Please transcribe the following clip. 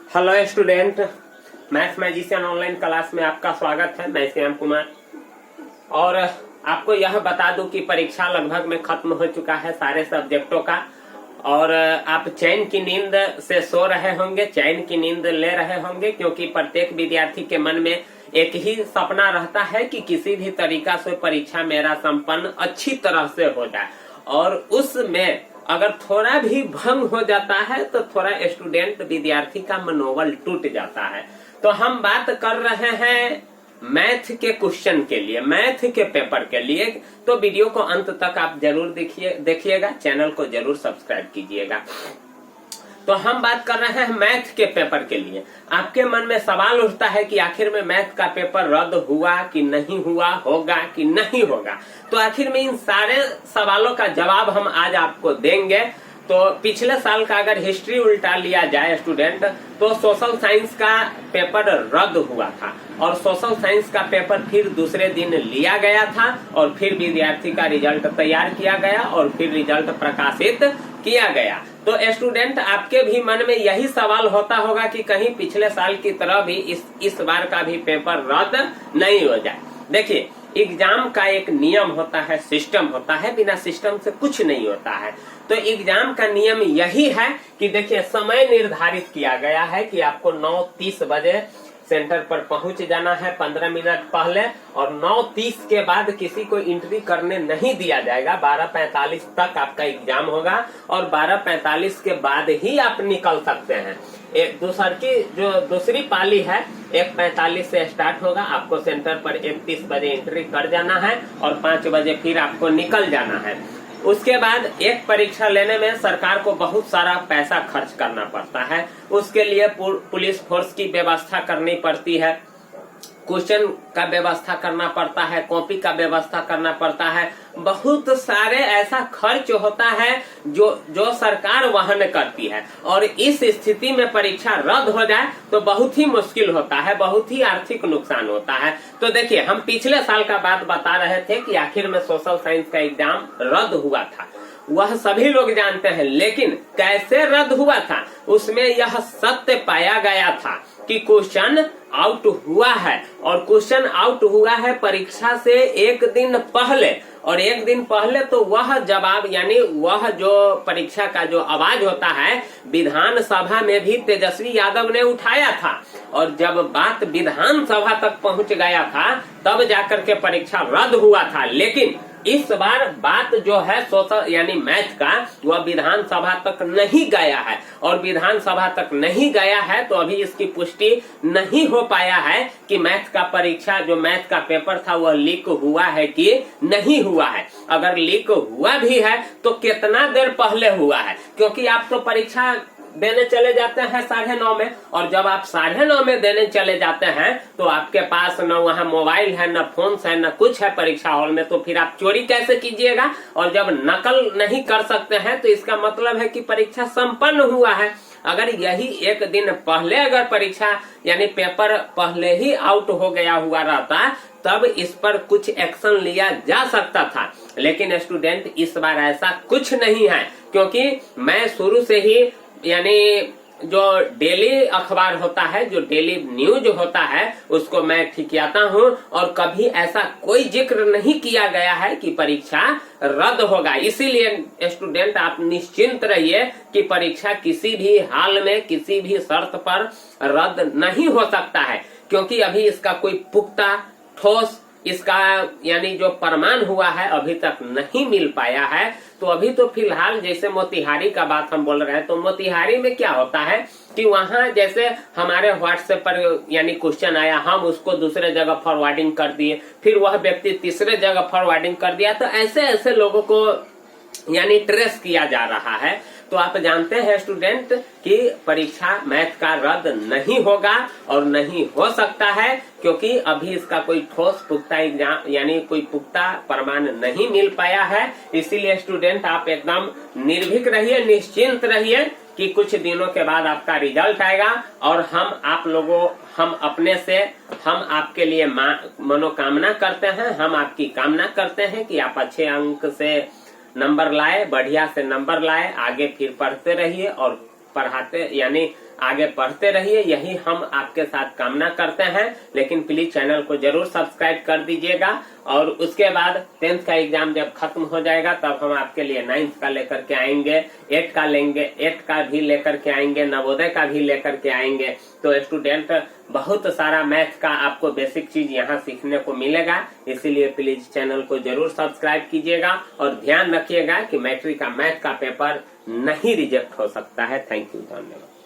Hello student, maths magician online class में आपका स्वागत है। मैं श्याम कुमार और आपको यह बता दूं कि परीक्षा लगभग में खत्म हो चुका है सारे सब्जेक्टों का और आप चैन की नींद से सो रहे होंगे, चैन की नींद ले रहे होंगे, क्योंकि प्रत्येक विद्यार्थी के मन में एक ही सपना रहता है कि किसी भी तरीका से परीक्षा मेरा संपन्न अच्छी तरह से हो जाए। और उसमें अगर थोड़ा भी भंग हो जाता है तो थोड़ा स्टूडेंट विद्यार्थी का मनोबल टूट जाता है। तो हम बात कर रहे हैं मैथ के क्वेश्चन के लिए, मैथ के पेपर के लिए। तो वीडियो को अंत तक आप जरूर देखिएगा, चैनल को जरूर सब्सक्राइब कीजिएगा। तो हम बात कर रहे हैं मैथ के पेपर के लिए। आपके मन में सवाल उठता है कि आखिर में मैथ का पेपर रद्द हुआ कि नहीं हुआ, होगा कि नहीं होगा। तो आखिर में इन सारे सवालों का जवाब हम आज आपको देंगे। तो पिछले साल का अगर हिस्ट्री उल्टा लिया जाए स्टूडेंट, तो सोशल साइंस का पेपर रद्द हुआ था और सोशल साइंस का पेपर फिर दूसरे दिन लिया गया था और फिर विद्यार्थी का रिजल्ट तैयार किया गया और फिर रिजल्ट प्रकाशित किया गया। तो स्टूडेंट, आपके भी मन में यही सवाल होता होगा कि कहीं पिछले साल की तरह भी इस बार का भी पेपर रद्द नहीं हो जाए। देखिए, एग्जाम का एक नियम होता है, सिस्टम होता है, बिना सिस्टम से कुछ नहीं होता है। तो एग्जाम का नियम यही है कि देखिए, समय निर्धारित किया गया है कि आपको 9:30 बजे सेंटर पर पहुंच जाना है 15 मिनट पहले, और 9:30 के बाद किसी को एंट्री करने नहीं दिया जाएगा। 12:45 तक आपका एग्जाम होगा और 12:45 के बाद ही आप निकल सकते हैं। दूसरी पाली है 1:45 से स्टार्ट होगा। आपको सेंटर पर 31 बजे एंट्री कर जाना है और 5 बजे फिर आपको निकल जाना है। उसके बाद एक परीक्षा लेने में सरकार को बहुत सारा पैसा खर्च करना पड़ता है। उसके लिए पुलिस फोर्स की व्यवस्था करनी पड़ती है, क्वेश्चन का व्यवस्था करना पड़ता है, कॉपी का व्यवस्था करना पड़ता है। बहुत सारे ऐसा खर्च होता है जो सरकार वहन करती है। और इस स्थिति में परीक्षा रद्द हो जाए तो बहुत ही मुश्किल होता है, बहुत ही आर्थिक नुकसान होता है। तो देखिए, हम पिछले साल का बात बता रहे थे कि आखिर में सोशल साइंस का एग्जाम रद्द हुआ था, वह सभी लोग जानते हैं। लेकिन कैसे रद्द हुआ था, उसमें यह सत्य पाया गया था कि क्वेश्चन आउट हुआ है। और क्वेश्चन आउट हुआ है परीक्षा से एक दिन पहले, और एक दिन पहले तो वह जवाब यानी वह जो परीक्षा का जो आवाज होता है विधानसभा में भी तेजस्वी यादव ने उठाया था। और जब बात विधानसभा तक पहुंच गया था तब जाकर के परीक्षा रद्द हुआ था। लेकिन इस बार बात जो है सोशल यानी मैथ का, वह विधानसभा तक नहीं गया है। और विधानसभा तक नहीं गया है तो अभी इसकी पुष्टि नहीं हो पाया है कि मैथ का परीक्षा जो मैथ का पेपर था वह लीक हुआ है कि नहीं हुआ है। अगर लीक हुआ भी है तो कितना देर पहले हुआ है, क्योंकि आप तो परीक्षा देने चले जाते हैं 9:30 में, और जब आप 9:30 में देने चले जाते हैं तो आपके पास न वहाँ मोबाइल है, न फोन है, न कुछ है परीक्षा हॉल में। तो फिर आप चोरी कैसे कीजिएगा? और जब नकल नहीं कर सकते हैं तो इसका मतलब है कि परीक्षा संपन्न हुआ है। अगर यही एक दिन पहले अगर परीक्षा यानी पेपर पहले ही आउट हो गया हुआ रहता तब इस पर कुछ एक्शन लिया जा सकता था। लेकिन स्टूडेंट, इस बार ऐसा कुछ नहीं है, क्योंकि मैं शुरू से ही यानी जो डेली अखबार होता है, जो डेली न्यूज होता है, उसको मैं ठिकियाता हूँ और कभी ऐसा कोई जिक्र नहीं किया गया है कि परीक्षा रद्द होगा। इसीलिए स्टूडेंट, आप निश्चिंत रहिए कि परीक्षा किसी भी हाल में किसी भी शर्त पर रद्द नहीं हो सकता है, क्योंकि अभी इसका कोई पुख्ता ठोस इसका यानी जो प्रमाण हुआ है अभी तक नहीं मिल पाया है। तो अभी तो फिलहाल जैसे मोतिहारी का बात हम बोल रहे हैं, तो मोतिहारी में क्या होता है कि वहां जैसे हमारे व्हाट्सएप पर यानी क्वेश्चन आया, हम उसको दूसरे जगह फॉरवर्डिंग कर दिए, फिर वह व्यक्ति तीसरे जगह फॉरवर्डिंग कर दिया। तो ऐसे ऐसे लोगों को यानी ट्रेस किया जा रहा है। तो आप जानते हैं स्टूडेंट कि परीक्षा मैथ का रद्द नहीं होगा और नहीं हो सकता है, क्योंकि अभी इसका कोई ठोस पुख्ता एग्जाम यानी कोई पुख्ता प्रमाण नहीं मिल पाया है। इसीलिए स्टूडेंट, आप एकदम निर्भीक रहिए, निश्चिंत रहिए कि कुछ दिनों के बाद आपका रिजल्ट आएगा और हम अपने से हम आपके लिए मनोकामना करते हैं, हम आपकी कामना करते हैं कि आप अच्छे अंक से नंबर लाए, बढ़िया से नंबर लाए, आगे फिर पढ़ते रहिए और पढ़ाते यानी आगे बढ़ते रहिए, यही हम आपके साथ कामना करते हैं। लेकिन प्लीज चैनल को जरूर सब्सक्राइब कर दीजिएगा। और उसके बाद 10th का एग्जाम जब खत्म हो जाएगा तब हम आपके लिए 9th का लेकर के आएंगे, 8 का लेंगे, 8 का भी लेकर के आएंगे, नवोदय का भी लेकर के आएंगे। तो स्टूडेंट बहुत सारा मैथ का आपको बेसिक चीज यहाँ सीखने को मिलेगा। इसीलिए प्लीज चैनल को जरूर सब्सक्राइब कीजिएगा और ध्यान रखिएगा कि मैट्रिक का मैथ का पेपर नहीं रिजेक्ट हो सकता है। थैंक यू, धन्यवाद।